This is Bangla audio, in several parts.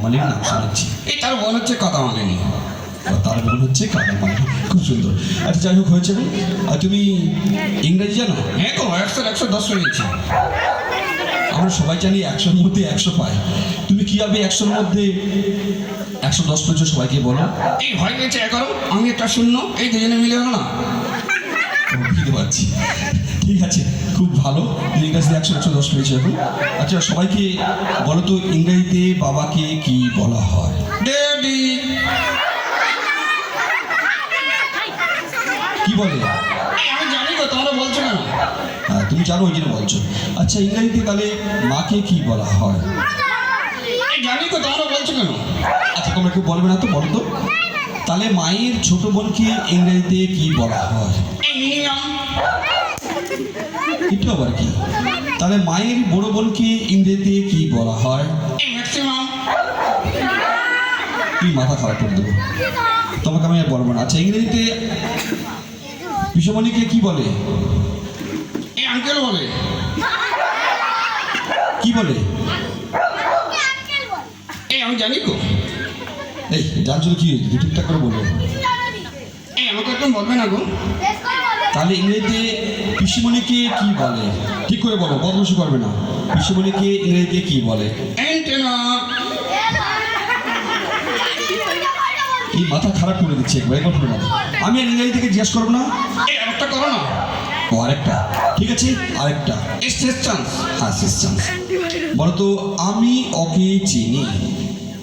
মালিনীর নাম শুনেছি। এই তার বোন হচ্ছে কাদা মালিনী। তার বোন হচ্ছে কাদা মালিনী, খুব সুন্দর। আচ্ছা যাই হোক, হয়েছে। আর তুমি ইংরেজি জানো? হ্যাঁ গো, 100-110 পেয়েছি। আমরা সবাই জানি 100-র মধ্যে 100 পাই। তুমি কীভাবে 100-র মধ্যে 110 পেয়েছো সবাইকে বলো। এই ভয় পেয়েছে 11, আমি একটা শূন্য, এই দুজনে মিলে হলো না। বুঝতে পারছি, ঠিক আছে, খুব ভালো। ইংরেজিতে 100-110 পেয়েছো এখন। আচ্ছা সবাইকে বলো তো, ইংরেজিতে বাবাকে কি বলা হয়? ড্যাডি। কি বলে? আমি জানি গো, তোমরা বলছো কেন? হ্যাঁ তুমি জানো, ওই জন্য বলছো। আচ্ছা ইংরেজিতে তাহলে মাকে কি বলা হয়? এই জানি গো, তোমরা বলছো কেন? আচ্ছা তোমরা কেউ বলবে না তো, বলো তো। তাহলে মায়ের ছোট বোনকে ইংরেজিতে কি বলা হয়? এই মিনিমাম। এটা আবার কি? তাহলে মায়ের বড় বোনকে ইংরেজিতে কি বলা হয়? এই ম্যাক্সিমাম। তুই মাথা খারাপ করে দেবো, তোমাকে আমি আর বলবো না। আচ্ছা ইংরেজিতে পিসমণিকে কি বলে? এই আঙ্কেল বলে। কি বলে? এই আমি জানি গো। এই জানছো কি হয়েছে? ঠিকঠাক করে বলবে। এই আমাকে একদম বলবে না গো। তাহলে ইংরেজিতে পিসমণিকে কি বলে? ঠিক করে বলো, বদমাশি করবে না। পিসমণিকে ইংরেজিতে কি বলে? অ্যান্টেনা। এই মাথা খারাপ করে দিচ্ছে একবার, একবার করে মাথা। আমি আর ইংরেজি থেকে জিজ্ঞেস করবো না। এই আরেকটা করো না। ও আরেকটা, ঠিক আছে আরেকটা। এই শেষ চান্স। হ্যাঁ শেষ চান্স। বলো তো, আমি ওকে চিনি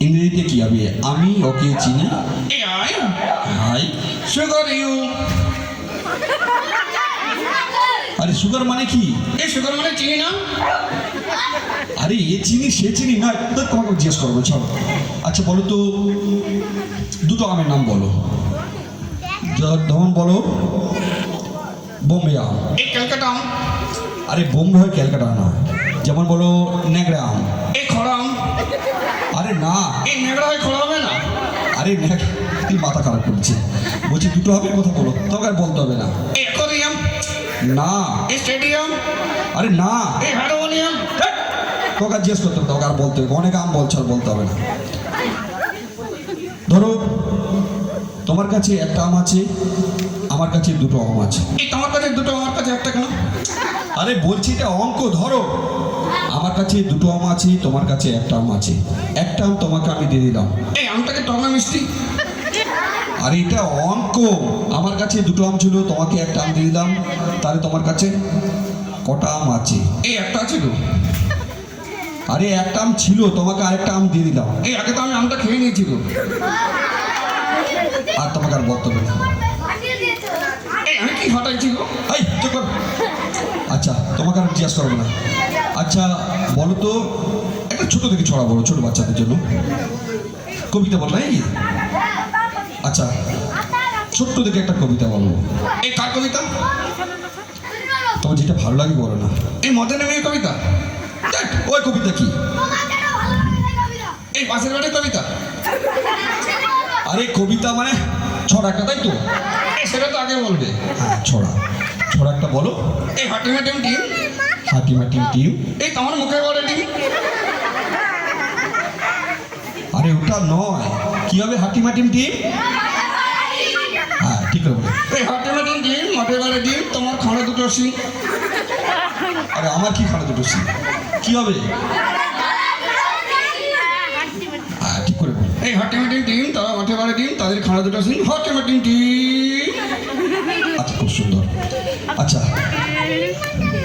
ইংরেজিতে কি হবে? আমি ওকে চিনি। এই আই হাই। Sugar you. আরে সুগার মানে কি? এই সুগার মানে চিনি না। আরে এ চিনি সে চিনি না, তো তোমাকে জিজ্ঞেস করবো, চলো। আচ্ছা বলো তো, দুটো আমের নাম বলো। যেমন বলো বোম্বে আম। এই ক্যালকাটা আম। আরে বোম্বে হয়, ক্যালকাটা না। যেমন বলো ন্যাংরা আম। এই খড়া আম। আরে না। এই নেগড়া হয়, খড়া হবে না। আরে তুই মাথা খারাপ করছে, বলছি দুটো হবে কথা বলো, তোকে আর বলতে হবে না। এই অ্যাকোয়ারিয়াম। না। এই স্টেডিয়াম। আরে না, এই হারমোনিয়াম। তোকে আর জিজ্ঞেস করতে হবে, তোকে আর বলতে হবে। অনেক আম বলছো, আর বলতে হবে না। ধরো তোমার কাছে একটা আম আছে, আমার কাছে দুটো আম আছে। এই তোমার কাছে দুটো, আমার কাছে একটা কেন? আরে বলছি এটা অঙ্ক। ধরো আমার কাছে দুটো আম আছে, তোমার কাছে একটা আম আছে। একটা আম তোমাকে আমি দিয়ে দিলাম। এই আমটাকে টক না মিষ্টি? আরে এটা অঙ্ক। আমার কাছে দুটো আম ছিল, তোমাকে একটা আম দিয়ে দিলাম, তাহলে তোমার কাছে কটা আম আছে? এই একটা আছে গো। আরে একটা আম ছিল, তোমাকে আরেকটা আম দিয়ে দিলাম। এই আগে তো আমি আমটা খেয়ে নিয়েছি গো। আর তোমাকে আর বলতে হবে না। এই আমি কি ফাটাইছি গো? এই চুপ কর। আচ্ছা তোমাকে আর জিজ্ঞাসা করবো না। আচ্ছা বলো তো, একটা ছোট থেকে ছড়া বলো, ছোট বাচ্চাদের জন্য। কবিতা বল না? আচ্ছা ছোট্ট থেকে একটা কবিতা বলো। এই কার কবিতা? তোমার যেটা ভালো লাগে বলো না। এই মদনের মেয়ের কবিতা। ধ্যাৎ, ওই কবিতা কি? এই পাশের বাড়ির কবিতা। আরে কবিতা মানে ছড়া একটা, তাই তো? এই সেটা তো আগে বলবে। হ্যাঁ ছড়া, ছড়া একটা বলো। এই হাটিমাটিম টিম। হাটিমাটি টিম। এই তোমার মুখে বলে টিম। আরে ওটা নয়, কি হবে হাটিমাটিম টিম? হ্যাঁ ঠিক করে বলো। এই হাটিমাটিম টিম, মাঠে বাড়ে ডিম, তোমার খাড়া দুটো সিং। আরে আমার কি খারাপ দুটো সি, কি হবে? হ্যাঁ ঠিক করে বলো। এই হাটিমাটিম টিম, তারা মাঠে বাড়ে ডিম, তাদের খাড়া দুটো সিং। হাটিমাটিম টিম। আচ্ছা খুব সুন্দর। আচ্ছা